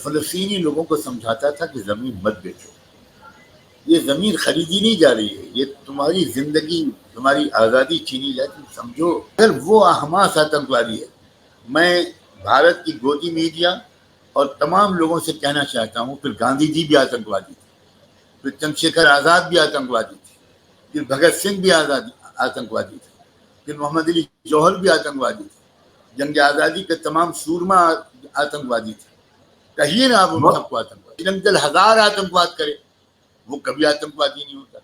فلسطینی لوگوں کو سمجھاتا تھا کہ زمین مت بیچو، یہ زمین خریدی نہیں جا رہی ہے، یہ تمہاری زندگی، تمہاری آزادی چھینی جائے، تم سمجھو۔ اگر وہ حماس آتنکوادی ہے، میں بھارت کی گودی میڈیا اور تمام لوگوں سے کہنا چاہتا ہوں، پھر گاندھی جی بھی آتنکوادی تھے، پھر چندر شیکھر آزاد بھی آتنکوادی تھے، پھر بھگت سنگھ بھی آتنکوادی تھے، پھر محمد علی جوہر بھی آتنکوادی تھے، جنگ آزادی کے تمام سورما آتنکوادی تھے۔ کہیے نا آپ ان سب کو آتنکوادی، جنگل ہزار آتنکواد کرے، وہ کبھی آتنکوادی نہیں ہوتا۔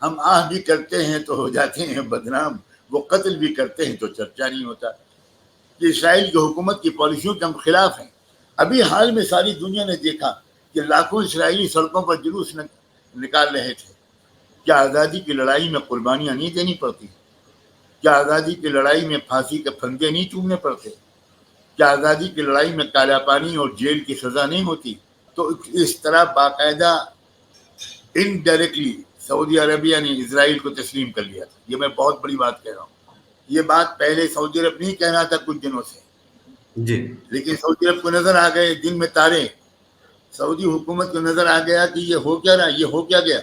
ہم آہ بھی کرتے ہیں تو ہو جاتے ہیں بدنام، وہ قتل بھی کرتے ہیں تو چرچا نہیں ہوتا۔ کہ اسرائیل کی حکومت کی پالیسیوں کے ہم خلاف ہیں۔ ابھی حال میں ساری دنیا نے دیکھا کہ لاکھوں اسرائیلی سڑکوں پر جلوس نکال رہے تھے۔ کیا آزادی کی لڑائی میں قربانیاں نہیں دینی پڑتی؟ کیا آزادی کی لڑائی میں پھانسی کے پھندے نہیں چومنے پڑتے؟ کیا آزادی کی لڑائی میں کالا پانی اور جیل کی سزا نہیں ہوتی؟ تو اس طرح باقاعدہ انڈائریکٹلی سعودی عربیہ نے اسرائیل کو تسلیم کر لیا تھا۔ یہ میں بہت بڑی بات کہہ رہا ہوں۔ یہ بات پہلے سعودی عرب نہیں کہہ رہا تھا کچھ دنوں سے، جی، لیکن سعودی عرب کو نظر آ گئے دن میں تارے، سعودی حکومت کو نظر آ گیا کہ یہ ہو کیا رہا، یہ ہو کیا گیا۔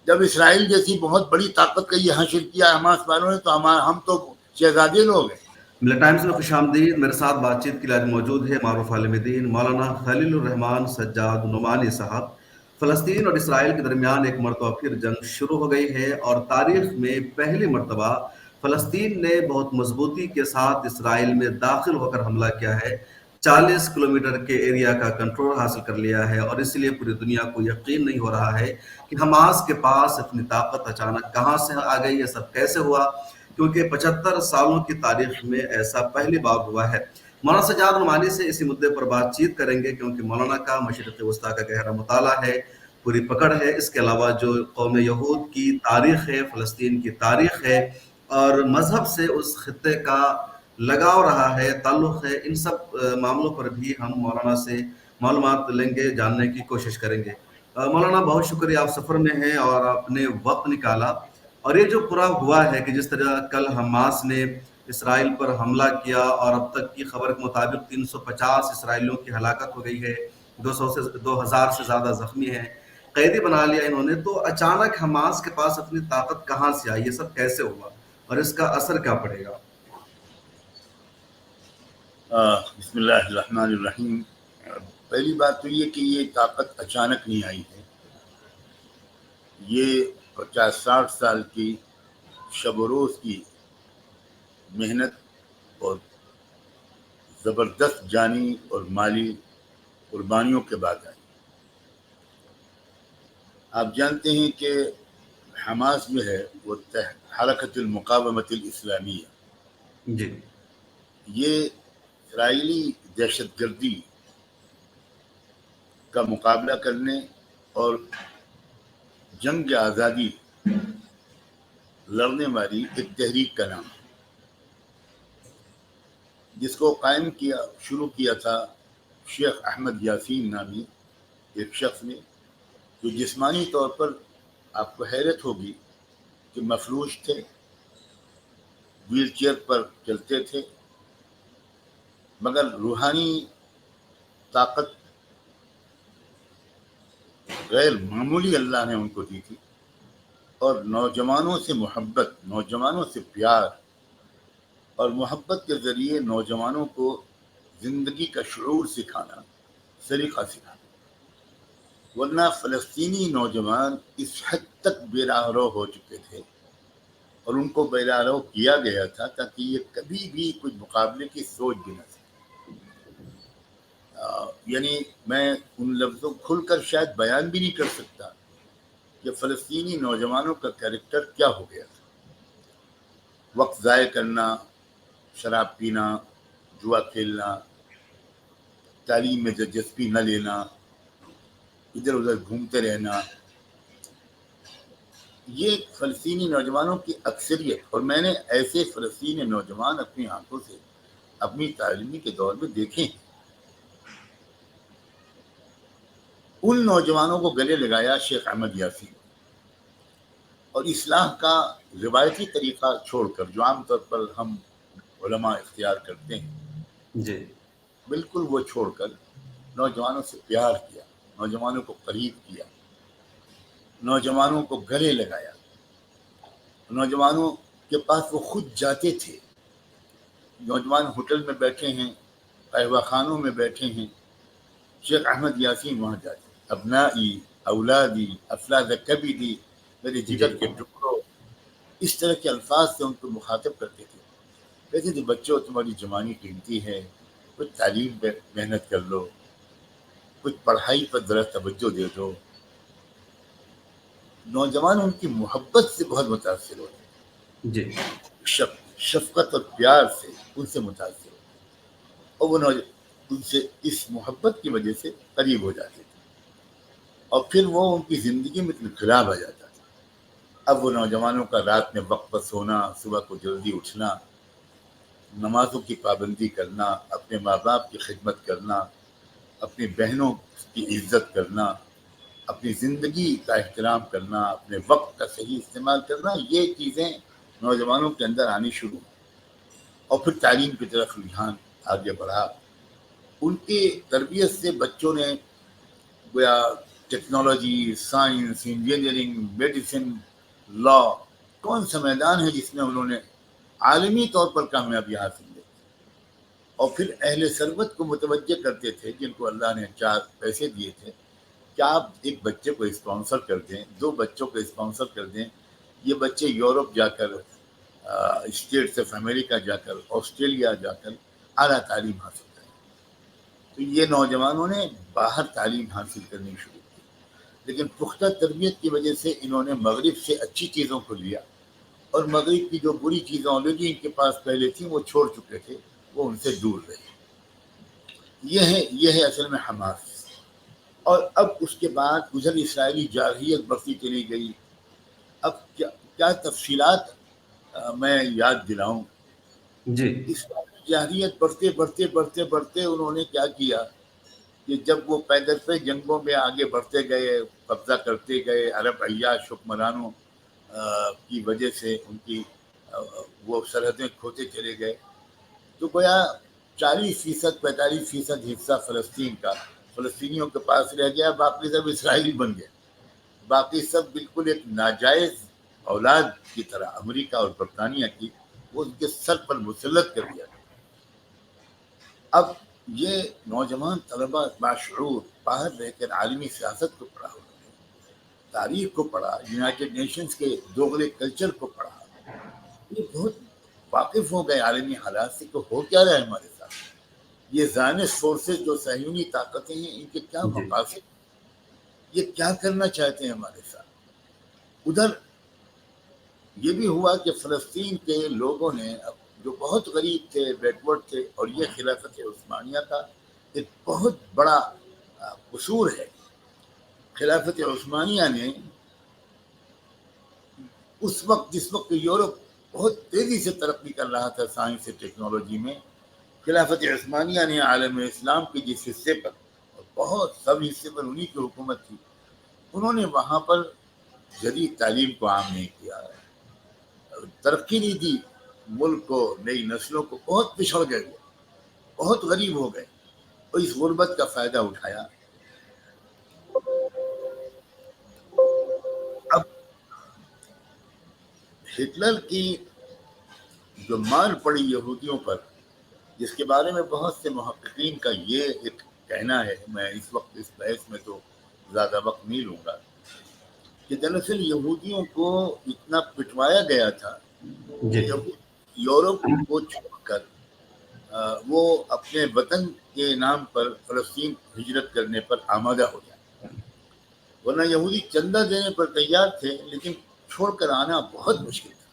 جب اسرائیل جیسی بہت بڑی طاقت کا یہ حشر کیا حماس والوں نے، تو ہم تو شہزادے لوگ ہیں۔ ملت ٹائمز میں خوش آمدید۔ میرے ساتھ بات چیت کے لیے موجود ہے معروف عالم دین مولانا خلیل الرحمان سجاد نعمانی صاحب۔ فلسطین اور اسرائیل کے درمیان ایک مرتبہ پھر جنگ شروع ہو گئی ہے، اور تاریخ میں پہلی مرتبہ فلسطین نے بہت مضبوطی کے ساتھ اسرائیل میں داخل ہو کر حملہ کیا ہے، 40 کلومیٹر کے ایریا کا کنٹرول حاصل کر لیا ہے، اور اس لیے پوری دنیا کو یقین نہیں ہو رہا ہے کہ حماس کے پاس اتنی طاقت اچانک کہاں سے آ گئی، یہ سب کیسے ہوا، کیونکہ 75 سالوں کی تاریخ میں ایسا پہلی بار ہوا ہے۔ مولانا سجاد نعمانی سے اسی مدعے پر بات چیت کریں گے، کیونکہ مولانا کا مشرق وسطیٰ کا گہرا مطالعہ ہے، پوری پکڑ ہے۔ اس کے علاوہ جو قوم یہود کی تاریخ ہے، فلسطین کی تاریخ ہے، اور مذہب سے اس خطے کا لگاؤ رہا ہے، تعلق ہے، ان سب معاملوں پر بھی ہم مولانا سے معلومات لیں گے، جاننے کی کوشش کریں گے۔ مولانا بہت شکریہ، آپ سفر میں ہیں اور آپ نے وقت نکالا۔ اور یہ جو پورا ہوا ہے کہ جس طرح کل حماس نے اسرائیل پر حملہ کیا، اور اب تک کی خبر کے مطابق 350 اسرائیلیوں کی ہلاکت ہو گئی ہے، 2000 سے زیادہ زخمی ہیں، قیدی بنا لیا انہوں نے، تو اچانک حماس کے پاس اپنی طاقت کہاں سے آئی، یہ سب کیسے ہوا اور اس کا اثر کیا پڑے گا؟ بسم اللہ الرحمن الرحیم۔ پہلی بات تو یہ کہ یہ طاقت اچانک نہیں آئی ہے، یہ 50-60 سال کی شب و روز کی محنت اور زبردست جانی اور مالی قربانیوں کے بعد آئی۔ آپ جانتے ہیں کہ حماس جو ہے وہ حرکت المقاومت الاسلامیہ، جی، یہ اسرائیلی دہشت گردی کا مقابلہ کرنے اور جنگ آزادی لڑنے والی ایک تحریک کا نام ہے، جس کو شروع کیا تھا شیخ احمد یاسین نامی ایک شخص نے، جو جسمانی طور پر آپ کو حیرت ہوگی کہ مفلوج تھے، ویل چیئر پر چلتے تھے، مگر روحانی طاقت غیر معمولی اللہ نے ان کو دی تھی، اور نوجوانوں سے محبت، نوجوانوں سے پیار اور محبت کے ذریعے نوجوانوں کو زندگی کا شعور سکھانا، سلیقہ سکھانا۔ ورنہ فلسطینی نوجوان اس حد تک بے راہ رو ہو چکے تھے، اور ان کو بے راہ رو کیا گیا تھا تاکہ یہ کبھی بھی کچھ مقابلے کی سوچ بھی نہ سکے۔ یعنی میں ان لفظوں کھل کر شاید بیان بھی نہیں کر سکتا کہ فلسطینی نوجوانوں کا کیریکٹر کیا ہو گیا تھا۔ وقت ضائع کرنا، شراب پینا، جوا کھیلنا، تعلیم میں دلچسپی نہ لینا، ادھر ادھر گھومتے رہنا، یہ فلسطینی نوجوانوں کی اکثریت، اور میں نے ایسے فلسطینی نوجوان اپنی آنکھوں سے اپنی تعلیمی کے دور میں دیکھے ہیں۔ ان نوجوانوں کو گلے لگایا شیخ احمد یاسین، اور اصلاح کا روایتی طریقہ چھوڑ کر جو عام طور پر ہم علماء اختیار کرتے ہیں، جی، بالکل وہ چھوڑ کر نوجوانوں سے پیار کیا، نوجوانوں کو قریب کیا، نوجوانوں کو گلے لگایا، نوجوانوں کے پاس وہ خود جاتے تھے. نوجوان ہوٹل میں بیٹھے ہیں، قہوہ خانوں میں بیٹھے ہیں، شیخ احمد یاسین وہاں جاتے. ابنائی اولادی افلاذ کبدی، میرے جی جگر کے ٹکڑوں، اس طرح کے الفاظ سے ان کو مخاطب کرتے تھے. کہتے تھے بچوں تمہاری جوانی قیمتی ہے، کچھ تعلیم پہ محنت کر لو، کچھ پڑھائی پر ذرا توجہ دے دو. نوجوان ان کی محبت سے بہت متاثر ہوتے، جی شفقت اور پیار سے ان سے متاثر ہوتے، اور وہ ان سے اس محبت کی وجہ سے قریب ہو جاتے تھے، اور پھر وہ ان کی زندگی میں انقلاب آ جاتا تھا. اب وہ نوجوانوں کا رات میں وقت پر سونا، صبح کو جلدی اٹھنا، نمازوں کی پابندی کرنا، اپنے ماں باپ کی خدمت کرنا، اپنی بہنوں کی عزت کرنا، اپنی زندگی کا احترام کرنا، اپنے وقت کا صحیح استعمال کرنا، یہ چیزیں نوجوانوں کے اندر آنی شروع ہوئی. اور پھر تعلیم کی طرف رجحان آگے بڑھا. ان کی تربیت سے بچوں نے گویا ٹیکنالوجی، سائنس، انجینئرنگ، میڈیسن، لا، کون سا میدان ہے جس میں انہوں نے عالمی طور پر کامیابی حاصل کی. اور پھر اہل ثروت کو متوجہ کرتے تھے جن کو اللہ نے 4 پیسے دیے تھے کہ آپ ایک بچے کو اسپانسر کر دیں، 2 بچوں کو اسپانسر کر دیں، یہ بچے یورپ جا کر، اسٹیٹس آف امریکہ جا کر، آسٹریلیا جا کر اعلیٰ تعلیم حاصل کریں. تو یہ نوجوانوں نے باہر تعلیم حاصل کرنی شروع کی، لیکن پختہ تربیت کی وجہ سے انہوں نے مغرب سے اچھی چیزوں کو لیا، اور مغرب کی جو بری چیزیں آلریڈی ان کے پاس پہلے تھیں وہ چھوڑ چکے تھے، وہ ان سے دور رہے. یہ ہے اصل میں حماس. اور اب اس کے بعد ادھر اسرائیلی جارحیت بڑھتی چلی گئی. اب کیا تفصیلات میں یاد دلاؤں. جی اسرائیلی جارحیت بڑھتے بڑھتے بڑھتے بڑھتے انہوں نے کیا کیا کہ جب وہ پیدل پہ جنگوں میں آگے بڑھتے گئے، قبضہ کرتے گئے، عرب عیاش حکمرانوں کی وجہ سے ان کی وہ سرحدیں کھوتے چلے گئے، تو گویا 40% 45% حصہ فلسطین کا فلسطینیوں کے پاس رہ گیا، باقی سب اسرائیلی بن گئے. باقی سب بالکل ایک ناجائز اولاد کی طرح امریکہ اور برطانیہ کی وہ ان کے سر پر مسلط کر دیا. اب یہ نوجوان طلبہ باشعور باہر رہ کر عالمی سیاست کو پڑھا، تاریخ کو پڑھا، یونائٹڈ نیشنز کے دوغلے کلچر کو پڑھا، یہ بہت واقف ہو گئے عالمی حالات سے کہ ہو کیا رہا ہے ہمارے ساتھ. یہ زائنسٹ فورسز جو صہیونی طاقتیں ہیں ان کے کیا جی مقاصد، یہ کیا کرنا چاہتے ہیں ہمارے ساتھ. ادھر یہ بھی ہوا کہ فلسطین کے لوگوں نے جو بہت غریب تھے، بیکورڈ تھے، اور یہ خلافت عثمانیہ کا ایک بہت بڑا قصور ہے. خلافت عثمانیہ نے اس وقت جس وقت یورپ بہت تیزی سے ترقی کر رہا تھا سائنس اور ٹیکنالوجی میں، خلافت عثمانیہ نے عالم اسلام کے جس حصے پر، اور بہت سب حصے پر انہی کی حکومت تھی، انہوں نے وہاں پر جدید تعلیم کو عام نہیں کیا، ترقی نہیں دی ملک کو، نئی نسلوں کو، بہت پچھڑ گئے، بہت غریب ہو گئے، اور اس غربت کا فائدہ اٹھایا. اب ہٹلر کی جو مار پڑی یہودیوں پر، جس کے بارے میں بہت سے محققین کا یہ ایک کہنا ہے، میں اس وقت اس بحث میں تو زیادہ وقت نہیں لوں گا، کہ دراصل یہودیوں کو اتنا پٹوایا گیا تھا کہ جی یورپ کو چھوڑ کر وہ اپنے وطن کے نام پر فلسطین ہجرت کرنے پر آمادہ ہو جائے. ورنہ یہودی چندہ دینے پر تیار تھے، لیکن چھوڑ کر آنا بہت مشکل تھا.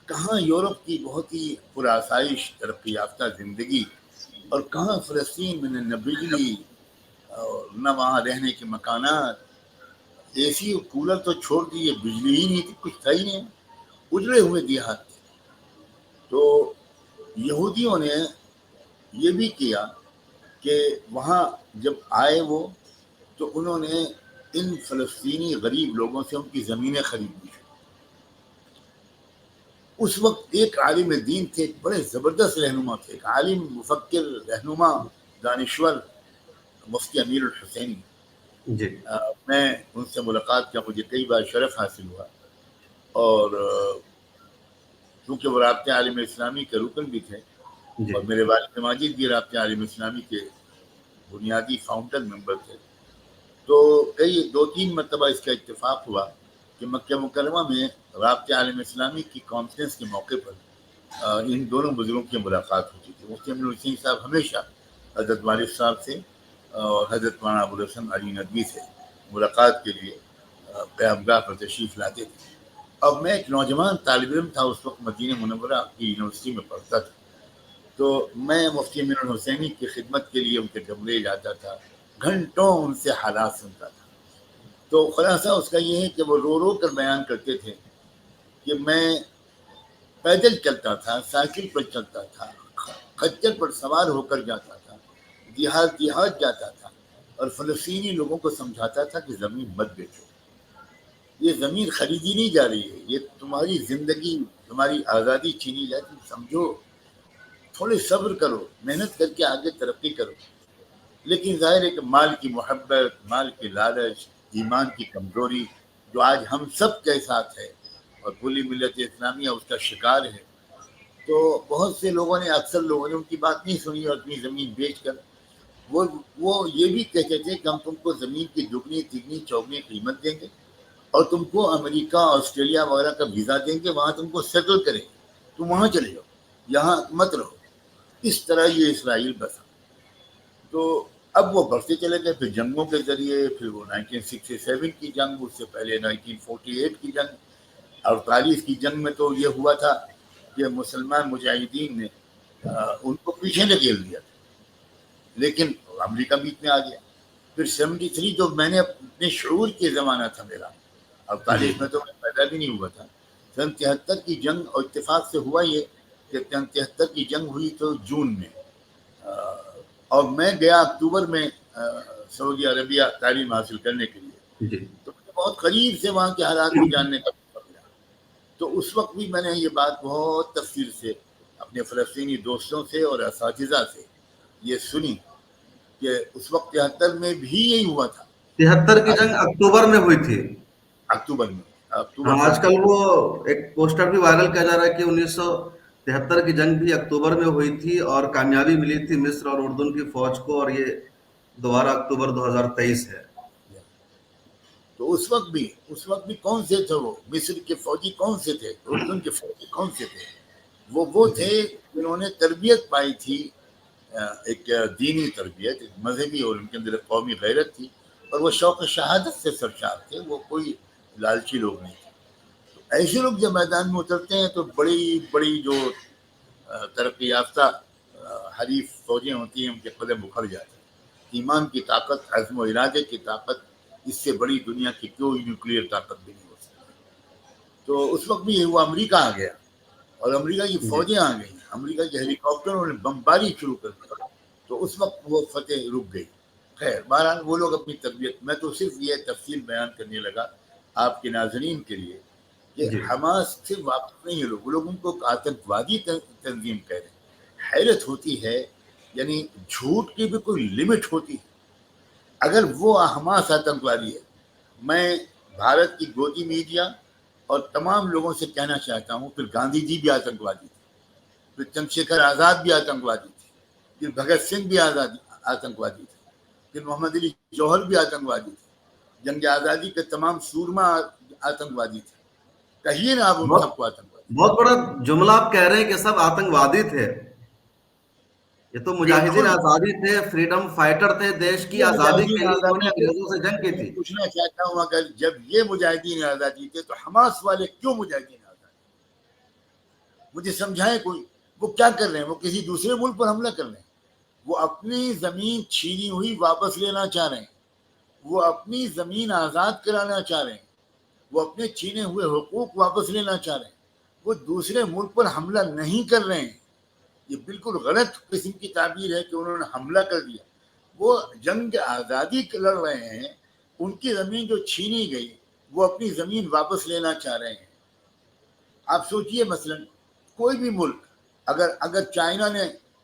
کہاں یورپ کی بہت ہی پرآسائش ترقی یافتہ زندگی، اور کہاں فلسطین میں نہ بجلی اور نہ وہاں رہنے کے مکانات، اے سی اور کولر تو چھوڑ دیے، بجلی ہی نہیں تھی، کچھ تھا ہی نہیں، اجڑے ہوئے دیہات تھے. تو یہودیوں نے یہ بھی کیا کہ وہاں جب آئے وہ، تو انہوں نے ان فلسطینی غریب لوگوں سے ان کی زمینیں خریدی. اس وقت ایک عالم دین تھے، ایک بڑے زبردست رہنما تھے، ایک عالم مفکر رہنما دانشور مفتی امیر الحسینی، جی میں ان سے ملاقات کا مجھے کئی بار شرف حاصل ہوا، اور چونکہ وہ رابطہ عالم اسلامی کے رکن بھی تھے، جی اور میرے والد ماجد بھی رابطہ عالم اسلامی کے بنیادی فاؤنڈر ممبر تھے، تو کئی 2-3 مرتبہ اس کا اتفاق ہوا کہ مکہ مکرمہ میں رابطہ عالم اسلامی کی کانفرنس کے موقع پر ان دونوں بزرگوں کی ملاقات ہوتی تھی۔ مفتی امیر الحسین صاحب ہمیشہ حضرت والد صاحب سے اور حضرت مولانا ابوالحسن علی ندوی سے ملاقات کے لیے قیامگاہ پر تشریف لاتے تھے۔ اب میں ایک نوجوان طالب علم تھا، اس وقت مدینہ منورہ کی یونیورسٹی میں پڑھتا تھا، تو میں مفتی امیر الحسینی کی خدمت کے لیے ان کے کمرے جاتا تھا، گھنٹوں ان سے حالات سنتا تھا۔ تو خلاصہ اس کا یہ ہے کہ وہ رو رو کر بیان کرتے تھے کہ میں پیدل چلتا تھا، سائیکل پر چلتا تھا، خچر پر سوار ہو کر جاتا تھا، دیہات جاتا تھا، اور فلسطینی لوگوں کو سمجھاتا تھا کہ زمین مت بیچو، یہ زمین خریدی نہیں جا رہی ہے، یہ تمہاری زندگی، تمہاری آزادی چھینی جائے، تم سمجھو، تھوڑے صبر کرو، محنت کر کے آگے ترقی کرو۔ لیکن ظاہر ہے کہ مال کی محبت، مال کی لالچ، ایمان کی کمزوری جو آج ہم سب کے ساتھ ہے اور پوری ملت اسلامیہ اس کا شکار ہے، تو بہت سے لوگوں نے، اکثر لوگوں نے ان کی بات نہیں سنی، اور اپنی زمین بیچ کر وہ یہ بھی کہتے تھے کہ ہم تم کو زمین کی دگنی تگنی چوگنی قیمت دیں گے، اور تم کو امریکہ آسٹریلیا وغیرہ کا ویزا دیں گے، وہاں تم کو سیٹل کریں گے، تم وہاں چلے جاؤ، یہاں مت رہو۔ اس طرح یہ اسرائیل بسا۔ تو اب وہ بڑھتے چلے گئے، پھر جنگوں کے ذریعے، پھر وہ 1967 کی جنگ، اس سے پہلے 1948 کی جنگ، 48 کی جنگ میں تو یہ ہوا تھا کہ مسلمان مجاہدین نے ان کو پیچھے دھکیل دیا تھا، لیکن امریکہ بیچ میں آ گیا۔ پھر 73 جو میں نے اپنے شعور کے زمانہ تھا میرا، 48 میں تو میں پیدا بھی نہیں ہوا تھا، 73 کی جنگ، اور اتفاق سے ہوا یہ کہ 73 کی جنگ ہوئی تو جون میں، اور میں گیا اکتوبر میں سعودی عربیہ تعلیم حاصل کرنے کے لیے، جی تو مجھے بہت قریب سے وہاں کے حالات کو جاننے کا موقع ملا۔ تو اس وقت بھی میں نے یہ بات بہت تفصیل سے اپنے فلسطینی دوستوں سے اور اساتذہ سے یہ سنی کہ اس وقت 73 میں بھی یہی ہوا تھا۔ 73 کی جنگ اکتوبر میں ہوئی تھی۔ اکتوبر میں، اکتوبر ہاں، آج کل وہ ایک پوسٹر بھی وائرل کیا جا رہا ہے کہ 1973 کی جنگ بھی اکتوبر میں ہوئی تھی، اور کامیابی ملی تھی مصر اور اردن کی فوج کو، اور یہ دوبارہ اکتوبر 2023 ہے۔ تو اس وقت بھی کون سے تھے وہ مصر کے فوجی، کون سے تھے اردن کے فوجی، کون سے تھے؟ وہ تھے جنہوں نے تربیت پائی تھی، ایک دینی تربیت، ایک مذہبی، اور ان کے اندر قومی غیرت تھی، اور وہ شوق شہادت سے سرشار تھے، وہ کوئی لالچی لوگ نہیں تھے۔ تو ایسے لوگ جب میدان میں اترتے ہیں تو بڑی بڑی جو ترقی یافتہ حریف فوجیں ہوتی ہیں ان کے قدم اکھڑ جاتے ہیں۔ ایمان کی طاقت، عزم و ارادے کی طاقت، اس سے بڑی دنیا کی کوئی نیوکلیئر طاقت بھی نہیں ہو سکتی۔ تو اس وقت بھی یہ ہوا، امریکہ آ گیا، اور امریکہ کی جی فوجیں آ گئیں، امریکہ کے ہیلی کاپٹروں نے بمباری شروع کر دی، تو اس وقت وہ فتح رک گئی۔ خیر بہرحال وہ لوگ اپنی تربیت، میں تو صرف یہ تفصیل بیان کرنے لگا آپ کے ناظرین کے لیے کہ جی حماس سے واقف نہیں ہے لوگ ان کو آتنکوادی تنظیم کہہ رہے ہیں۔ حیرت ہوتی ہے، یعنی جھوٹ کی بھی کوئی لمٹ ہوتی ہے۔ اگر وہ حماس آتنکوادی ہے، میں بھارت کی گودی میڈیا اور تمام لوگوں سے کہنا چاہتا ہوں، پھر گاندھی جی بھی آتنکوادی تھے، پھر چندرشیکھر آزاد بھی آتنکوادی تھے، پھر بھگت سنگھ بھی آتنکوادی تھے، پھر محمد علی جوہر بھی آتنکوادی تھے، جنگ آزادی کے تمام سورما آتنکوادی تھے۔ کہیے نا آپ ان بہت سب کو آتنکوادی۔ بہت بڑا جملہ آپ کہہ رہے ہیں کہ سب آتنکوادی تھے۔ یہ تو مجاہدین بالکل، آزادی تھے، فریڈم فائٹر تھے، دیش کی یہ آزادی مجاہدین کے لیے انہوں نے آزادی تھے۔ انگریزوں سے جنگ کی میں تھی۔ پوچھنا چاہتا ہوں، اگر جب یہ مجاہدین آزادی تھے تو حماس والے کیوں مجاہدین آزادی؟ مجھے سمجھائیں کوئی، وہ کیا کر رہے ہیں؟ وہ کسی دوسرے ملک پر حملہ کر رہے ہیں، وہ اپنی زمین چھینی ہوئی واپس لینا چاہ رہے ہیں، وہ اپنی زمین آزاد کرانا چاہ رہے ہیں، وہ اپنے چھینے ہوئے حقوق واپس لینا چاہ رہے ہیں، وہ دوسرے ملک پر حملہ نہیں کر رہے ہیں۔ یہ بالکل غلط قسم کی تعبیر ہے کہ انہوں نے حملہ کر دیا۔ وہ جنگ آزادی لڑ رہے ہیں، ان کی زمین جو چھینی گئی وہ اپنی زمین واپس لینا چاہ رہے ہیں۔ آپ سوچئے مثلا کوئی بھی ملک، اگر چائنا نے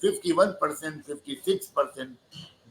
51%, 56%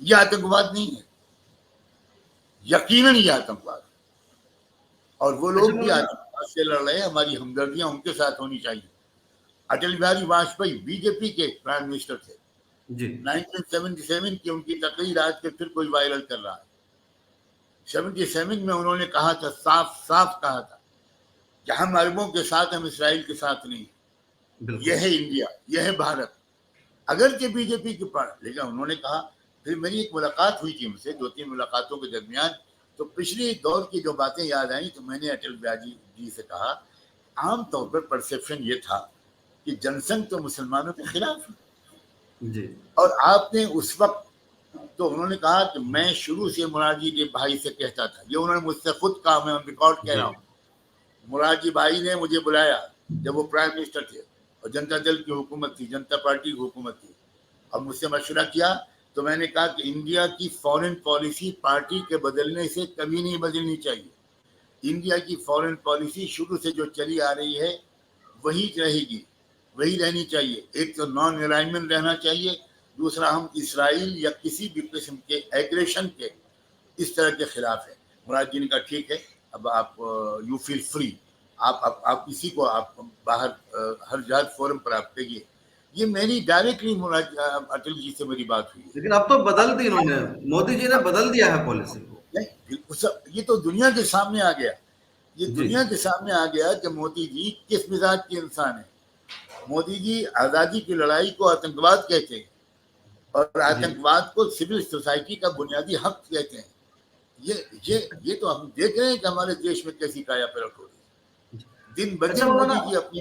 یہ آتنکواد نہیں ہے، یقیناً یہ آتنکواد ہے، اور وہ لوگ اچھا بھی مولانا، آتنکواد سے لڑ رہے ہیں. ہماری ہمدردیاں ان کے ساتھ ہونی چاہیے. اٹل بہاری واجپئی بی جے پی کے پرائم منسٹر تھے. جی 1977 کی ان کی تقریر آج کے پھر کوئی وائرل کر رہا ہے. 77 میں انہوں نے کہا تھا، صاف صاف کہا تھا کہ ہم عربوں کے ساتھ، ہم اسرائیل کے ساتھ نہیں. یہ بالکل. ہے انڈیا، یہ ہے بھارت. اگرچہ بی جے پی کے پاس، لیکن انہوں نے کہا. پھر میری ایک ملاقات ہوئی تھی ان سے، 2-3 ملاقاتوں کے درمیان، تو پچھلی دور کی جو باتیں یاد آئیں تو میں نے اٹل بہاری جی سے کہا، عام طور پر پرسیپشن یہ تھا کہ جن سنگھ تو مسلمانوں کے خلاف ہے، جی اور آپ نے اس وقت، تو انہوں نے کہا کہ میں شروع سے مرادی بھائی سے کہتا تھا، یہ انہوں نے مجھ سے خود کہا، میں ریکارڈ کہہ جی رہا ہوں. مرادی بھائی نے مجھے بلایا جب وہ پرائم منسٹر تھے اور جنتا دل کی حکومت تھی، جنتا پارٹی کی حکومت تھی، اور مجھ سے مشورہ کیا. تو میں نے کہا کہ انڈیا کی فارن پالیسی پارٹی کے بدلنے سے کبھی نہیں بدلنی چاہیے. انڈیا کی فارن پالیسی شروع سے جو چلی آ رہی ہے وہی رہے گی، وہی رہنی چاہیے. ایک تو نان الائنمنٹ رہنا چاہیے، دوسرا ہم اسرائیل یا کسی بھی قسم کے ایگریشن کے اس طرح کے خلاف ہے. مراد جی نے کہا ٹھیک ہے، اب آپ یو فیل فری، آپ کسی کو آپ باہر ہر جہاز فورم پر آپ کہیے. یہ میری ڈائریکٹلی اٹل جی سے میری بات ہوئی ہے. لیکن اب تو بدل دی انہوں نے، مودی جی نے بدل دیا ہے پالیسی کو. یہ تو دنیا کے سامنے آ گیا، یہ جی دنیا کے سامنے آ گیا کہ مودی جی کس مزاج کے انسان ہیں. مودی جی آزادی کی لڑائی کو آتنکواد کہتے ہیں، اور جی آتنکواد کو سول سوسائٹی کا بنیادی حق کہتے ہیں. یہ تو ہم دیکھ رہے ہیں کہ ہمارے دیش میں کیسی کایا پلٹ ہو رہی ہے. دن اچھا بدن مولانا، مودی جی اپنی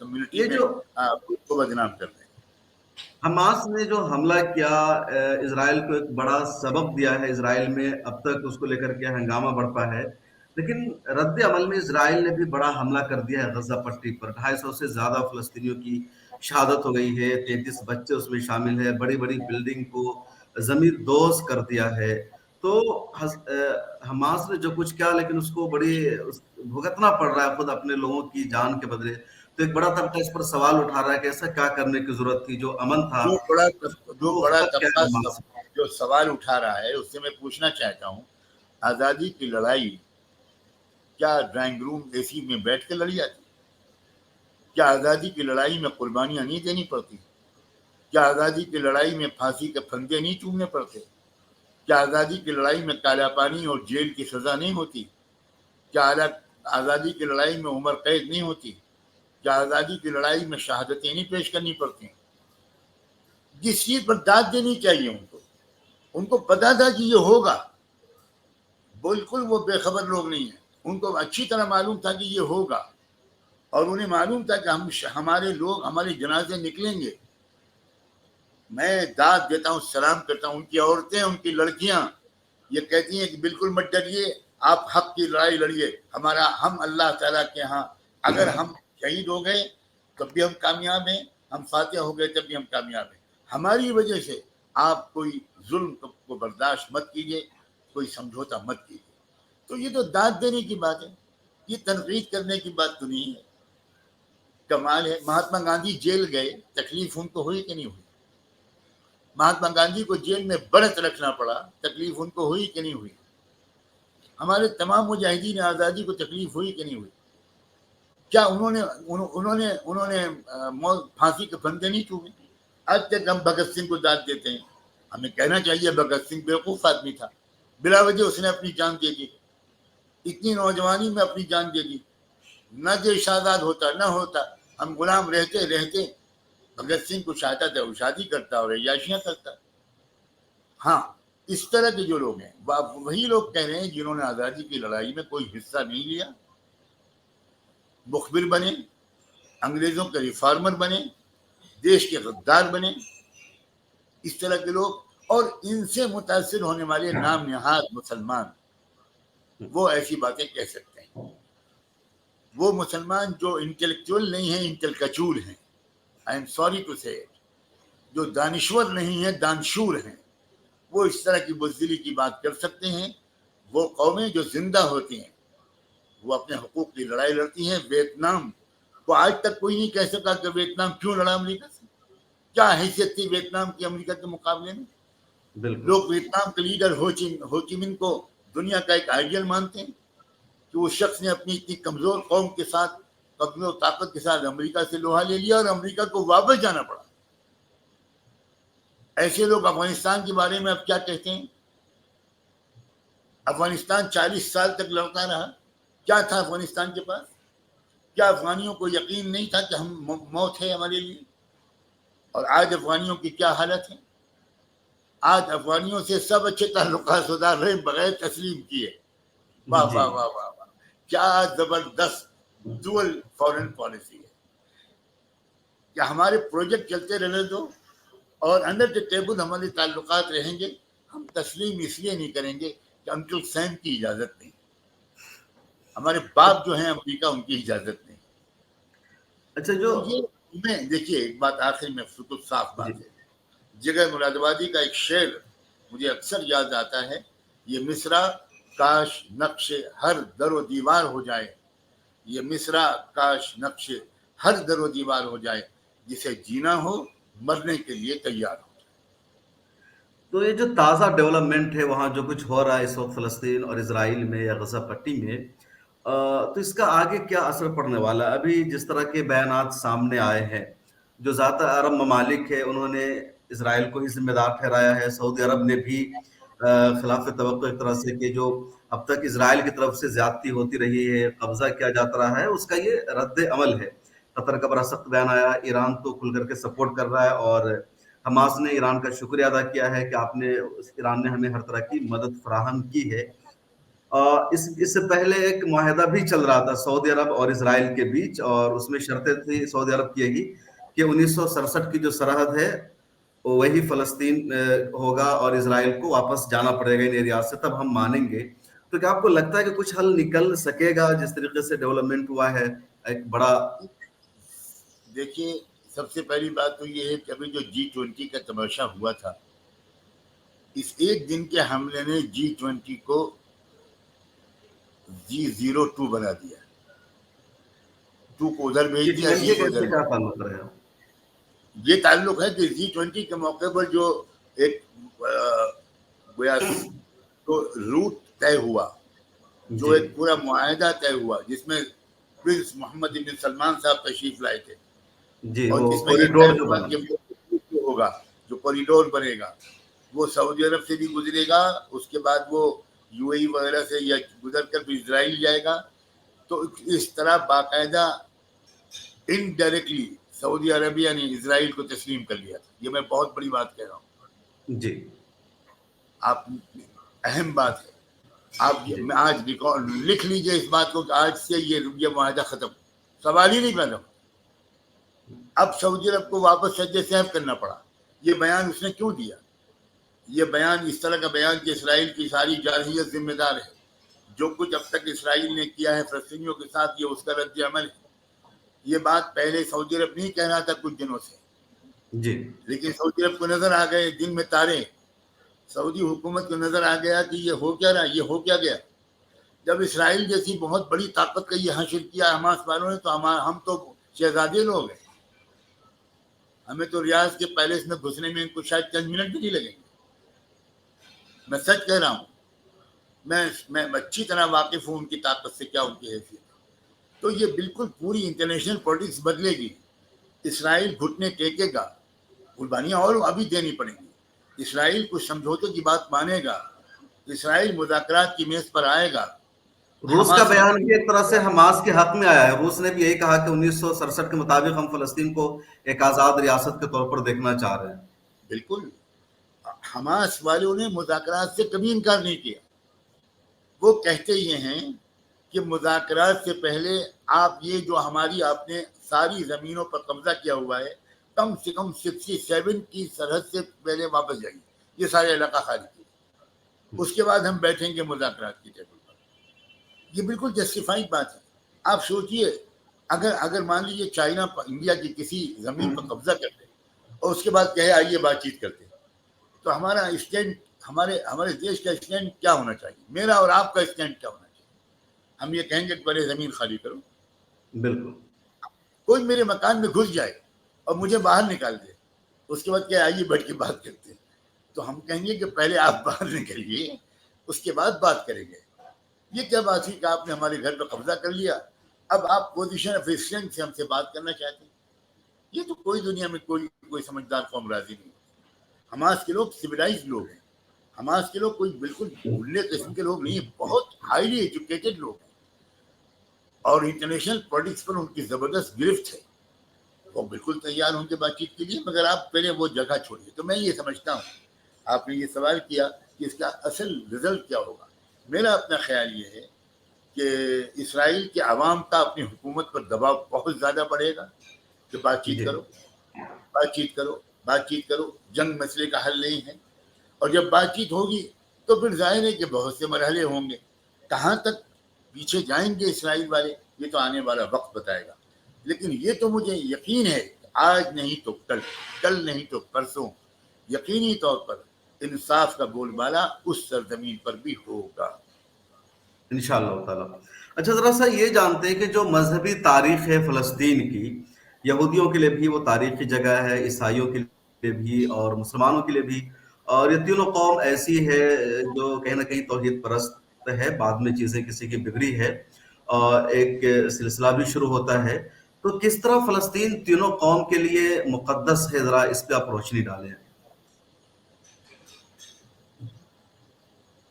کمیونٹی یہ میں جو خود کو بدنام کر رہے ہیں. حماس نے جو حملہ کیا، اسرائیل کو ایک بڑا سبق دیا ہے. اسرائیل میں اب تک اس کو لے کر کے ہنگامہ بڑھتا ہے، لیکن رد عمل میں اسرائیل نے بھی بڑا حملہ کر دیا ہے غزہ پٹی پر. 250 سے زیادہ فلسطینیوں کی شہادت ہو گئی ہے، 33 بچے اس میں شامل ہیں، بڑی بڑی بلڈنگ کو زمین دوز کر دیا ہے. تو حماس نے جو کچھ کیا، لیکن اس کو بڑی بھگتنا پڑ رہا ہے خود اپنے لوگوں کی جان کے بدلے. تو ایک بڑا طبقہ اس پر سوال اٹھا رہا ہے کہ ایسا کیا کرنے کی ضرورت تھی، جو امن تھا جو وہ بڑا ختم کیا طبقہ حماس نے. جو سوال اٹھا رہا ہے اس سے میں پوچھنا چاہتا ہوں، آزادی کی لڑائی کیا ڈرائنگ روم اے سی میں بیٹھ کے لڑی جاتی؟ کیا آزادی کی لڑائی میں قربانیاں نہیں دینی پڑتی؟ کیا آزادی کی لڑائی میں پھانسی کے پھندے نہیں چومنے پڑتے؟ کیا آزادی کی لڑائی میں کالا پانی اور جیل کی سزا نہیں ہوتی؟ کیا آزادی کی لڑائی میں عمر قید نہیں ہوتی؟ کیا آزادی کی لڑائی میں شہادتیں نہیں پیش کرنی پڑتی؟ جس چیز پر داد دینی چاہیے ان کو پتا تھا کہ یہ ہوگا. بالکل وہ بے خبر لوگ نہیں ہیں، ان کو اچھی طرح معلوم تھا کہ یہ ہوگا، اور انہیں معلوم تھا کہ ہمارے لوگ ہمارے جنازے نکلیں گے. میں داد دیتا ہوں، سلام کرتا ہوں. ان کی عورتیں، ان کی لڑکیاں یہ کہتی ہیں کہ بالکل مت ڈریے، آپ حق کی لڑائی لڑیے. ہم اللہ تعالیٰ کے ہاں اگر ہم شہید ہو گئے تب بھی ہم کامیاب ہیں، ہم فاتح ہو گئے تب بھی ہم کامیاب ہیں. ہماری وجہ سے آپ کوئی ظلم کو برداشت مت کیجیے، کوئی سمجھوتا مت کیجیے. تو یہ تو داد دینے کی بات ہے، یہ تنقید کرنے کی بات تو نہیں ہے. کمال ہے. مہاتما گاندھی جیل گئے، تکلیف ان کو ہوئی کہ نہیں ہوئی؟ مہاتما گاندھی کو جیل میں برت رکھنا پڑا، تکلیف ان کو ہوئی کہ نہیں ہوئی؟ ہمارے تمام مجاہدین آزادی کو تکلیف ہوئی کہ نہیں ہوئی؟ کیا انہوں نے پھانسی کے پھندے نہیں چومے؟ آج تک ہم بھگت سنگھ کو داد دیتے ہیں. ہمیں کہنا چاہیے بھگت سنگھ بیوقوف آدمی تھا، بلا وجہ اس نے اپنی جان دے دی، اتنی نوجوانی میں اپنی جان دے دی. نہ دیش آزاد ہوتا نہ ہوتا، ہم غلام رہتے رہتے. بھگت سنگھ کو چاہتا تھا وہ شادی کرتا اور عیاشیاں کرتا. ہاں، اس طرح کے جو لوگ ہیں وہی لوگ کہہ رہے ہیں جنہوں نے آزادی کی لڑائی میں کوئی حصہ نہیں لیا، مخبر بنے، انگریزوں کے ریفارمر بنے، دیش کے غدار بنے. اس طرح کے لوگ اور ان سے متاثر ہونے والے نام نہاد مسلمان وہ ایسی باتیں کہہ سکتے ہیں. وہ مسلمان جو انٹلیکچوئل نہیں ہیں، انٹلکچول ہیں. آئی ایم سوری ٹو سے، جو دانشور نہیں ہیں، دانشور ہیں. وہ اس طرح کی بزدلی کی بات کر سکتے ہیں. وہ قومیں جو زندہ ہوتی ہیں وہ اپنے حقوق کی لڑائی لڑتی ہیں. ویتنام کو آج تک کوئی نہیں کہہ سکا کہ ویتنام کیوں لڑا امریکہ سے. کیا حیثیت تھی ویتنام کی امریکہ کے مقابلے میں؟ بالکل لوگ ویتنام کے لیڈر ہو چی من کو دنیا کا ایک آئیڈیل مانتے ہیں کہ اس شخص نے اپنی اتنی کمزور قوم کے ساتھ، کمزور طاقت کے ساتھ امریکہ سے لوہا لے لیا اور امریکہ کو واپس جانا پڑا۔ ایسے لوگ افغانستان کے بارے میں اب کیا کہتے ہیں؟ افغانستان 40 سال تک لڑتا رہا، کیا تھا افغانستان کے پاس؟ کیا افغانیوں کو یقین نہیں تھا کہ ہم موت ہے ہمارے لیے؟ اور آج افغانیوں کی کیا حالت ہے؟ آج افغانیوں سے سب اچھے تعلقات سدھار رہے بغیر تسلیم کیے۔ واہ جی واہ واہ واہ واہ، کیا زبردست ڈوئل فارن پالیسی ہے کہ ہمارے پروجیکٹ چلتے رہنے دو اور انڈر دی ٹیبل ہمارے تعلقات رہیں گے۔ ہم تسلیم اس لیے نہیں کریں گے کہ انکل سیم کی اجازت نہیں، ہمارے باپ جو ہیں امریکہ ان کی اجازت نہیں۔ اچھا جو تو یہ میں دیکھیے ایک بات آخر میں بالکل صاف جی بات ہے، جگر مراد آبادی کا ایک شعر مجھے اکثر یاد آتا ہے، یہ مصرع کاش نقش ہر در و دیوار ہو جائے، یہ مصرع کاش نقش ہر در و دیوار ہو جائے، جسے جینا ہو مرنے کے لیے تیار ہو۔ تو یہ جو تازہ ڈیولپمنٹ ہے وہاں جو کچھ ہو رہا ہے اس وقت فلسطین اور اسرائیل میں یا غزہ پٹی میں، تو اس کا آگے کیا اثر پڑنے والا ہے؟ ابھی جس طرح کے بیانات سامنے آئے ہیں، جو زیادہ عرب ممالک ہے انہوں نے اسرائیل کو ہی ذمہ دار ٹھہرایا ہے، سعودی عرب نے بھی خلاف توقع ایک طرح سے کہ جو اب تک اسرائیل کی طرف سے زیادتی ہوتی رہی ہے، قبضہ کیا جاتا رہا ہے، اس کا یہ رد عمل ہے۔ قطر کا بڑا سخت بیان آیا، ایران تو کھل کر کے سپورٹ کر رہا ہے، اور حماس نے ایران کا شکریہ ادا کیا ہے کہ ایران نے ہمیں ہر طرح کی مدد فراہم کی ہے۔ اس سے پہلے ایک معاہدہ بھی چل رہا تھا سعودی عرب اور اسرائیل کے بیچ، اور اس میں شرطیں تھی سعودی عرب کی یہی کہ 1967 کی جو سرحد ہے وہی فلسطین ہوگا اور اسرائیل کو واپس جانا پڑے گا ان ایریاز سے، تب ہم مانیں گے۔ تو کیا آپ کو لگتا ہے کہ کچھ حل نکل سکے گا جس طریقے سے ڈیولپمنٹ ہوا ہے ایک بڑا؟ دیکھیے سب سے پہلی بات تو یہ ہے کہ ابھی جو G20 کا تماشا ہوا تھا، اس ایک دن کے حملے نے G20 کو G02 بنا دیا، 2 کو ادھر بھیج دیا، G20 G کو کا اس ادھر سے بھیج کیا دیا۔ تعلق رہے گا؟ یہ تعلق ہے کہ G20 کے موقع پر جو ایک گویا تو روٹ طے ہوا، جو جی ایک پورا معاہدہ طے ہوا، جس میں پرنس محمد بن سلمان صاحب تشریف لائے تھے، جی اور وہ جس میں یہ طے کوریڈور جو ہوا بنا۔ کہ وہ ہوگا جو کوریڈور بنے گا وہ سعودی عرب سے بھی گزرے گا، اس کے بعد وہ UAE وغیرہ سے یا گزر کر بھی اسرائیل جائے گا۔ تو اس طرح باقاعدہ انڈائریکٹلی سعودی عربیہ نے اسرائیل کو تسلیم کر لیا تھا۔ یہ میں بہت بڑی بات کہہ رہا ہوں، جی آپ اہم بات ہے۔ آپ جی آج ریکارڈ لکھ لیجئے اس بات کو کہ آج سے یہ معاہدہ ختم، سوال ہی نہیں پیدا۔ اب سعودی عرب کو واپس سد صحب کرنا پڑا۔ یہ بیان اس نے کیوں دیا؟ یہ بیان اس طرح کا بیان کہ اسرائیل کی ساری جارحیت ذمہ دار ہے، جو کچھ اب تک اسرائیل نے کیا ہے فلسطینیوں کے ساتھ یہ اس کا رد عمل ہے۔ یہ بات پہلے سعودی عرب نہیں کہہ رہا تھا کچھ دنوں سے، جی لیکن سعودی عرب کو نظر آ گئے دن میں تارے، سعودی حکومت کو نظر آ گیا کہ یہ ہو کیا رہا، یہ ہو کیا گیا۔ جب اسرائیل جیسی بہت بڑی طاقت کا یہ حشر کیا حماس والوں نے، تو ہم تو شہزادے لوگ ہیں، ہمیں تو ریاض کے پیلس میں گھسنے میں ان کو شاید چند منٹ بھی نہیں لگیں گے۔ میں سچ کہہ رہا ہوں، میں اچھی طرح واقف ہوں ان کی طاقت سے، کیا ان کی حیثیت۔ تو یہ بالکل پوری انٹرنیشنل پالیٹکس بدلے گی، اسرائیل گھٹنے ٹیکے گا، قربانیاں اور ابھی دینی پڑیں گی۔ اسرائیل کچھ سمجھوتے کی بات مانے گا، اسرائیل مذاکرات کی میز پر آئے گا۔ روس کا حماس نے بیان بھی ایک طرح سے حماس کے حق میں آیا ہے، روس نے بھی یہی کہا کہ 1967 کے مطابق ہم فلسطین کو ایک آزاد ریاست کے طور پر دیکھنا چاہ رہے ہیں۔ بالکل، حماس والوں نے مذاکرات سے کبھی انکار نہیں کیا۔ وہ کہتے یہ ہیں کہ مذاکرات سے پہلے آپ یہ جو آپ نے ساری زمینوں پر قبضہ کیا ہوا ہے، کم سے کم 67 کی سرحد سے پہلے واپس جائیے، یہ سارے علاقہ خالی کیجیے، اس کے بعد ہم بیٹھیں گے مذاکرات کی ٹیبل پر۔ یہ بالکل جسٹیفائڈ بات ہے۔ آپ سوچئے اگر مان لیجیے چائنا انڈیا کی کسی زمین پر قبضہ کرتے اور اس کے بعد کہے آئیے بات چیت کرتے، تو ہمارا اسٹینڈ، ہمارے دیش کا اسٹینڈ کیا ہونا چاہیے، میرا اور آپ کا اسٹینڈ کیا ہونا چاہیے؟ ہم یہ کہیں گے کہ پہلے زمین خالی کرو، بالکل کوئی میرے مکان میں گھس جائے اور مجھے باہر نکال دے، اس کے بعد کیا آئیے بیٹھ کے بات کرتے ہیں۔ تو ہم کہیں گے کہ پہلے آپ باہر نکلیے, اس کے بعد بات کریں گے. یہ کیا بات ہے کہ آپ نے ہمارے گھر پہ قبضہ کر لیا, اب آپ پوزیشن آف اسٹرینتھ سے ہم سے بات کرنا چاہتے ہیں؟ یہ تو کوئی دنیا میں کوئی سمجھدار قوم راضی نہیں. حماس کے لوگ سویلائز لوگ ہیں, حماس کے لوگ کوئی بالکل بھولے قسم کے لوگ نہیں ہیں, بہت ہائیلی ایجوکیٹڈ لوگ ہیں, اور انٹرنیشنل پالیٹکس پر ان کی زبردست گرفت ہے. وہ بالکل تیار ہوں گے بات چیت کے لیے, مگر آپ پہلے وہ جگہ چھوڑیے. تو میں یہ سمجھتا ہوں, آپ نے یہ سوال کیا کہ اس کا اصل رزلٹ کیا ہوگا. میرا اپنا خیال یہ ہے کہ اسرائیل کے عوام کا اپنی حکومت پر دباؤ بہت زیادہ بڑھے گا کہ بات چیت جی کرو, بات چیت کرو, بات چیت کرو. جنگ مسئلے کا حل نہیں ہے, اور جب بات چیت ہوگی تو پھر ظاہر ہے کہ بہت سے مرحلے ہوں گے. کہاں تک پیچھے جائیں گے اسرائیل والے, یہ تو آنے والا وقت بتائے گا. لیکن یہ تو مجھے یقین ہے کہ آج نہیں تو کل, کل نہیں تو پرسوں, یقینی طور پر انصاف کا بول بالا اس سرزمین پر بھی ہوگا انشاءاللہ تعالیٰ. اچھا ذرا سا یہ جانتے ہیں کہ جو مذہبی تاریخ ہے فلسطین کی, یہودیوں کے لیے بھی وہ تاریخی جگہ ہے, عیسائیوں کے لیے بھی اور مسلمانوں کے لیے بھی, اور یہ تینوں قوم ایسی ہے جو کہیں نہ کہیں توحید پرست ہے. بعد میں چیزیں کسی کی بگڑی ہے اور ایک سلسلہ بھی شروع ہوتا ہے. تو کس طرح فلسطین تینوں قوم کے لیے مقدس ہے, ذرا اس پہ آپ روشنی ڈالیں.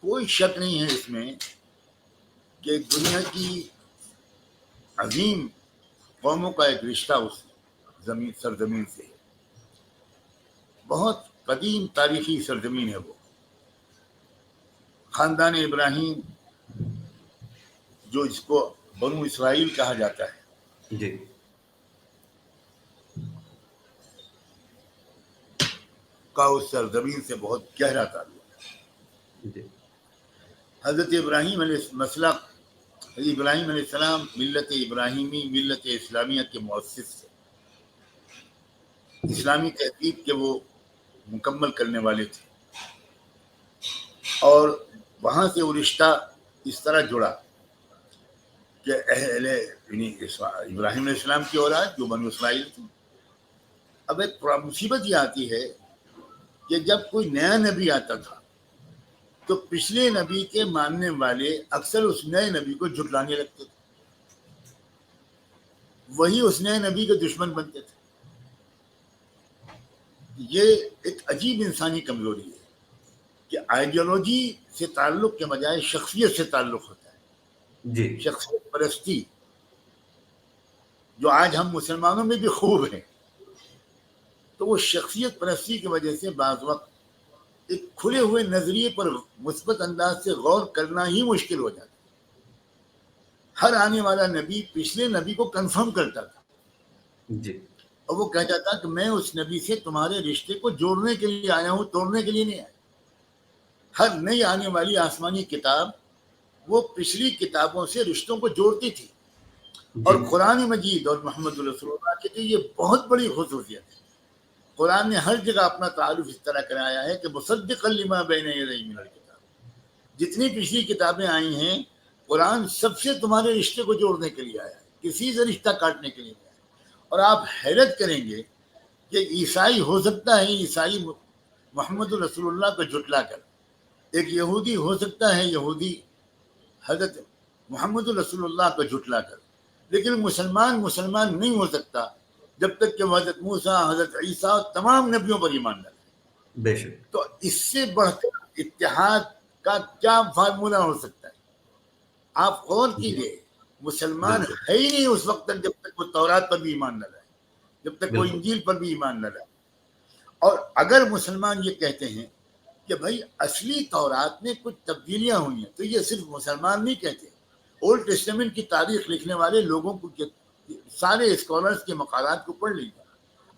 کوئی شک نہیں ہے اس میں کہ دنیا کی عظیم قوموں کا ایک رشتہ اس سرزمین سے ہے. بہت قدیم تاریخی سرزمین ہے وہ. خاندان ابراہیم, جو اس کو بنو اسرائیل کہا جاتا ہے, جی کا اس سرزمین سے بہت گہرا تعلق ہے. جی حضرت ابراہیم علیہ السلام ملت ابراہیمی, ملت اسلامیہ کے مؤسس تھے. اسلامی تہذیب کے وہ مکمل کرنے والے تھے, اور وہاں سے وہ رشتہ اس طرح جڑا کہ ابراہیم علیہ السلام کی اولاد جو بنو اسرائیل تھی. اب ایک مصیبت یہ آتی ہے کہ جب کوئی نیا نبی آتا تھا تو پچھلے نبی کے ماننے والے اکثر اس نئے نبی کو جھٹلانے لگتے تھے, وہی اس نئے نبی کے دشمن بنتے تھے. یہ ایک عجیب انسانی کمزوری ہے کہ آئیڈیالوجی سے تعلق کے بجائے شخصیت سے تعلق ہوتا ہے. جی شخصیت پرستی جو آج ہم مسلمانوں میں بھی خوب ہیں, تو وہ شخصیت پرستی کی وجہ سے بعض وقت ایک کھلے ہوئے نظریے پر مثبت انداز سے غور کرنا ہی مشکل ہو جاتا ہے. ہر آنے والا نبی پچھلے نبی کو کنفرم کرتا تھا, جی اور وہ کہتا تھا کہ میں اس نبی سے تمہارے رشتے کو جوڑنے کے لیے آیا ہوں, توڑنے کے لیے نہیں آیا. ہر نئی آنے والی آسمانی کتاب وہ پچھلی کتابوں سے رشتوں کو جوڑتی تھی, اور جی قرآن مجید اور محمد رسول اللہ کے لیے یہ بہت بڑی خصوصیت ہے. قرآن نے ہر جگہ اپنا تعارف اس طرح کرایا ہے کہ مصدقا لما بین یدیہ من الکتاب, جتنی پچھلی کتابیں آئی ہیں قرآن سب سے تمہارے رشتے کو جوڑنے کے لیے آیا ہے, کسی سے رشتہ کاٹنے کے لیے نہیں آیا. اور آپ حیرت کریں گے کہ عیسائی ہو سکتا ہے عیسائی محمد رسول اللہ کو جھٹلا کر, ایک یہودی ہو سکتا ہے یہودی حضرت محمد رسول اللہ کو جھٹلا کر, لیکن مسلمان نہیں ہو سکتا جب تک کہ حضرت موسیٰ, حضرت عیسیٰ, تمام نبیوں پر ایمان ڈالے. بے شک. تو اس سے بڑھ کر اتحاد کا کیا فارمولہ ہو سکتا ہے؟ آپ غور کیجئے, مسلمان بالکل ہے ہی نہیں اس وقت تک جب تک وہ تورات پر بھی ایمان نہ لائے, جب تک وہ بالکل انجیل پر بھی ایمان نہ لائے. اور اگر مسلمان یہ کہتے ہیں کہ بھائی اصلی تورات میں کچھ تبدیلیاں ہوئی ہیں, تو یہ صرف مسلمان نہیں کہتے, اولڈ ٹیسٹمنٹ کی تاریخ لکھنے والے لوگوں کو, سارے اسکالرز کے مقالات کو پڑھ لیجیے,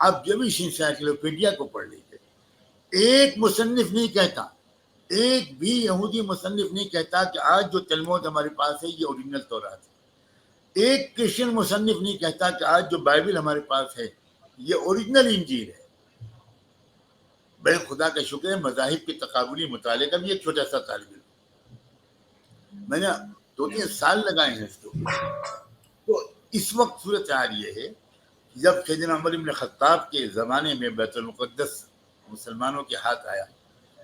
آپ جوش انسائکلوپیڈیا کو پڑھ لیجیے. ایک مصنف نہیں کہتا, ایک بھی یہودی مصنف نہیں کہتا کہ آج جو تلمود ہمارے پاس ہے یہ اوریجنل تورات ہے. ایک کرسچن مصنف نہیں کہتا کہ آج جو بائبل ہمارے پاس ہے یہ اوریجنل انجیل ہے. بھائی خدا کا شکر ہے مذاہب کے تقابلی مطالعے کا بھی ایک چھوٹا سا طالب علم, میں نے 2-3 سال لگائے ہیں اس کو. تو اس وقت صورتحال یہ ہے جب سیدنا عمر بن خطاب کے زمانے میں بیت المقدس مسلمانوں کے ہاتھ آیا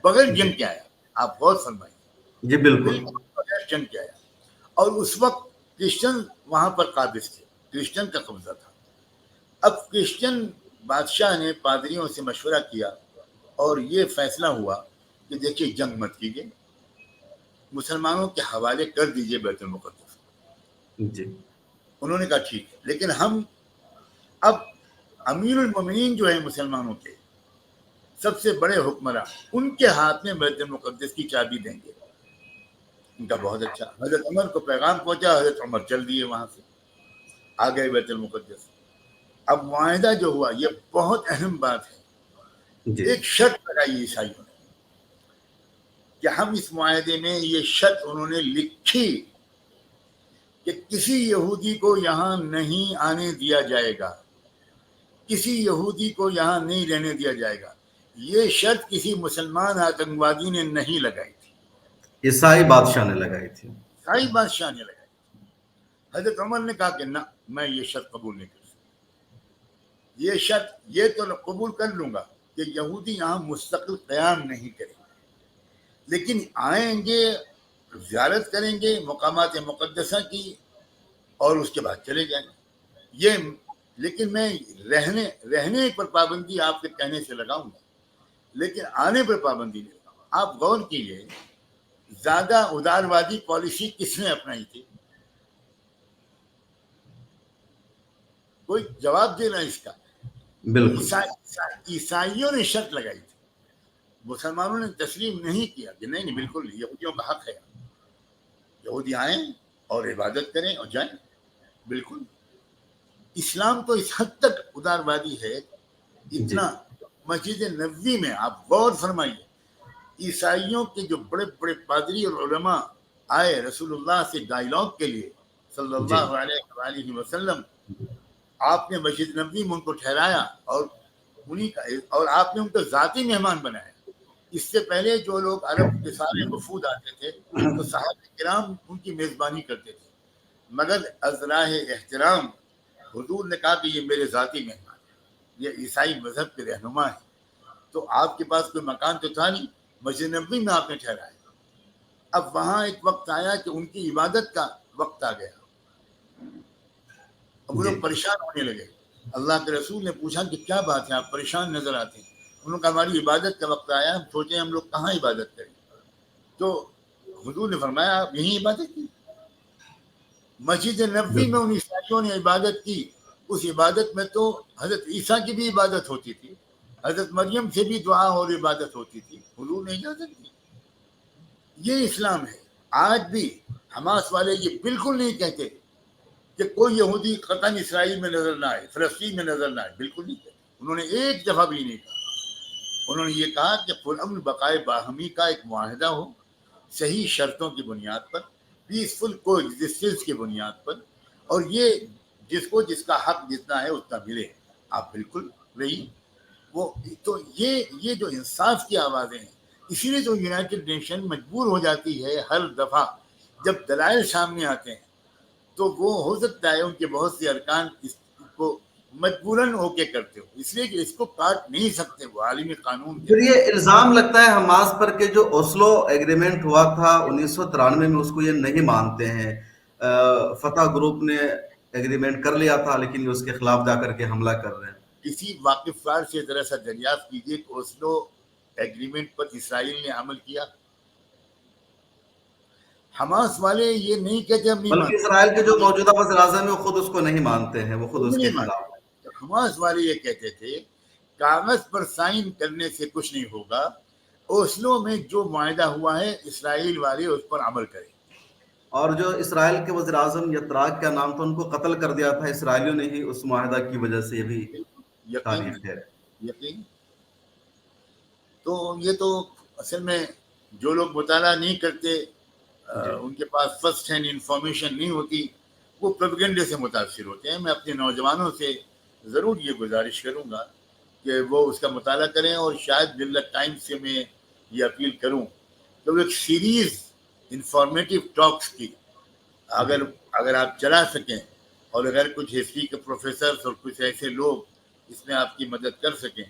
بغیر جنگ کے آیا. آپ غور فرمائیے, جی بالکل. بالکل بغیر جنگ کے آیا. اور اس وقت کرسچن وہاں پر قابض تھے, کرسچن کا قبضہ تھا. اب کرسچن بادشاہ نے پادریوں سے مشورہ کیا اور یہ فیصلہ ہوا کہ دیکھیے جنگ مت کیجیے, مسلمانوں کے حوالے کر دیجیے بیت المقدس. جی انہوں نے کہا ٹھیک ہے, لیکن ہم اب امیر المومنین جو ہے مسلمانوں کے سب سے بڑے حکمراں, ان کے ہاتھ میں بیت المقدس کی چابی دیں گے. ان کا بہت اچھا. حضرت عمر کو پیغام پہنچا, حضرت عمر چل دیے وہاں سے, آ گئے بیت المقدس. اب معاہدہ جو ہوا یہ بہت اہم بات ہے. جی ایک شرط لگائی عیسائیوں نے کہ ہم اس معاہدے میں, یہ شرط انہوں نے لکھی کہ کسی یہودی کو یہاں نہیں آنے دیا جائے گا, کسی یہودی کو یہاں نہیں رہنے دیا جائے گا. یہ شرط کسی مسلمان آتنکوادی نے نہیں لگائی تھی, عیسائی بادشاہ نے لگائی تھی. عیسائی بادشاہ نے لگائی تھی. حضرت عمر نے کہا کہ نہ, میں یہ شرط قبول نہیں کر سکتا. یہ شرط یہ تو قبول کر لوں گا کہ یہودی یہاں مستقل قیام نہیں کریں گے, لیکن آئیں گے, زیارت کریں گے مقامات مقدسہ کی, اور اس کے بعد چلے جائیں گے. یہ لیکن میں رہنے پر پابندی آپ کے کہنے سے لگاؤں گا, لیکن آنے پر پابندی نہیں لگاؤں گا. آپ غور کیجیے, زیادہ اداروادی پالیسی کس نے اپنائی تھی؟ کوئی جواب دینا اس کا. بالکل. عیسائیوں نے شرط لگائی تھی, مسلمانوں نے تسلیم نہیں کیا کہ نہیں بالکل یہودیوں کا حق ہے, یہودی آئیں اور عبادت کریں اور جائیں. بالکل اسلام تو اس حد تک اداروادی ہے, جی اتنا. مسجد نبوی میں آپ غور فرمائیے, عیسائیوں کے جو بڑے بڑے پادری اور علماء آئے رسول اللہ سے ڈائلاگ کے لیے صلی جی اللہ علیہ وآلہ وسلم, آپ نے مسجد نبوی میں ان کو ٹھہرایا اور اور آپ نے ان کو ذاتی مہمان بنایا. اس سے پہلے جو لوگ عرب کے سارے وفود آتے تھے تو صحابہ کرام ان کی میزبانی کرتے تھے, مگر از راہ احترام حضور نے کہا کہ یہ میرے ذاتی مہمان ہیں, یہ عیسائی مذہب کے رہنما ہیں. تو آپ کے پاس کوئی مکان تو تھا نہیں, مسجد نبوی میں آپ نے ٹھہرایا. اب وہاں ایک وقت آیا کہ ان کی عبادت کا وقت آ گیا, اب وہ لوگ جی پریشان ہونے لگے. اللہ کے رسول نے پوچھا کہ کیا بات ہے, آپ پریشان نظر آتے ہیں. انہوں نے کہا ہماری عبادت کا وقت آیا, ہم سوچے ہم لوگ کہاں عبادت کریں. تو حضور نے فرمایا آپ یہیں عبادت کی. مسجد نبوی میں ان عیسائیوں نے عبادت کی. اس عبادت میں تو حضرت عیسیٰ کی بھی عبادت ہوتی تھی, حضرت مریم سے بھی دعا اور عبادت ہوتی تھی, حضور نے اجازت دی. یہ اسلام ہے. آج بھی حماس والے یہ بالکل نہیں کہتے کہ کوئی یہودی قطن اسرائیل میں نظر نہ آئے, فلسطین میں نظر نہ آئے, بالکل نہیں کہتے. انہوں نے ایک دفعہ بھی نہیں کہا. انہوں نے یہ کہا کہ پرامن بقائے باہمی کا ایک معاہدہ ہو, صحیح شرطوں کی بنیاد پر, پیسفل کو ایگزسٹنس کی بنیاد پر, اور یہ جس کو جس کا حق جتنا ہے اتنا ملے. آپ بالکل رہی. وہ تو یہ جو انصاف کی آوازیں ہیں, اسی لیے تو یونائٹڈ نیشن مجبور ہو جاتی ہے ہر دفعہ جب دلائل سامنے آتے ہیں, تو وہ ہو سکتا ہے ان کے بہت سے ارکان اس کو مجبوراً ہو کے کرتے ہو, اس لیے کہ اس کو کاٹ نہیں سکتے, وہ عالمی قانون کے پھر یہ الزام لگتا ہے حماس پر کہ جو اوسلو ایگریمنٹ ہوا تھا 1993 میں, اس کو یہ نہیں مانتے ہیں. فتح گروپ نے ایگریمنٹ کر لیا تھا, لیکن یہ اس کے خلاف جا کر کے حملہ کر رہے ہیں. کسی واقف کار سے ذرا سا دریافت کیجیے کہ اوسلو ایگریمنٹ پر اسرائیل نے عمل کیا. حماس والے یہ نہیں کہتے ہم نہیں بلکہ مانتے, اسرائیل کے جو موجودہ وزیر اعظم ہے وہ خود اس کو نہیں مانتے ہیں, وہ خود خود اس کے نہیں خلاف مانتے. حماس والے یہ کہتے تھے کاغذ پر سائن کرنے سے کچھ نہیں ہوگا, اوسلو میں جو معاہدہ ہوا ہے اسرائیل والے اس پر عمل کریں. اور جو اسرائیل کے وزیر اعظم یتراک کا نام تھا, ان کو قتل کر دیا تھا اسرائیلیوں نے ہی اس معاہدہ کی وجہ سے, یہ بھی یقین تاریخ ہے. یقین. تو یہ تو اصل میں جو لوگ مطالعہ نہیں کرتے, جی ان کے پاس فرسٹ ہینڈ انفارمیشن نہیں ہوتی, وہ پروپیگنڈے سے متاثر ہوتے ہیں. میں اپنے نوجوانوں سے ضرور یہ گزارش کروں گا کہ وہ اس کا مطالعہ کریں, اور شاید ملت ٹائمز سے میں یہ اپیل کروں کہ وہ ایک سیریز انفارمیٹیو ٹاکس کی اگر آپ چلا سکیں, اور اگر کچھ ہسٹری کے پروفیسرز اور کچھ ایسے لوگ اس میں آپ کی مدد کر سکیں,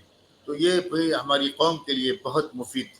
تو یہ ہماری قوم کے لیے بہت مفید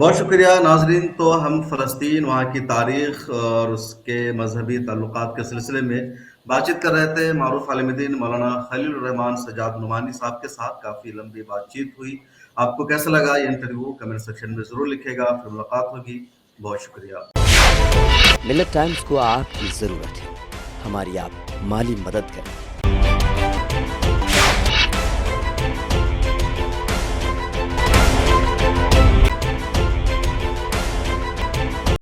بہت شکریہ ناظرین. تو ہم فلسطین، وہاں کی تاریخ اور اس کے مذہبی تعلقات کے سلسلے میں بات چیت کر رہے تھے معروف عالم دین مولانا خلیل الرحمان سجاد نعمانی صاحب کے ساتھ. کافی لمبی بات چیت ہوئی. آپ کو کیسا لگا یہ انٹرویو کمنٹ سیکشن میں ضرور لکھے گا. پھر ملاقات ہوگی. بہت شکریہ. ملت ٹائمز کو آپ کی ضرورت ہے، ہماری آپ مالی مدد کریں.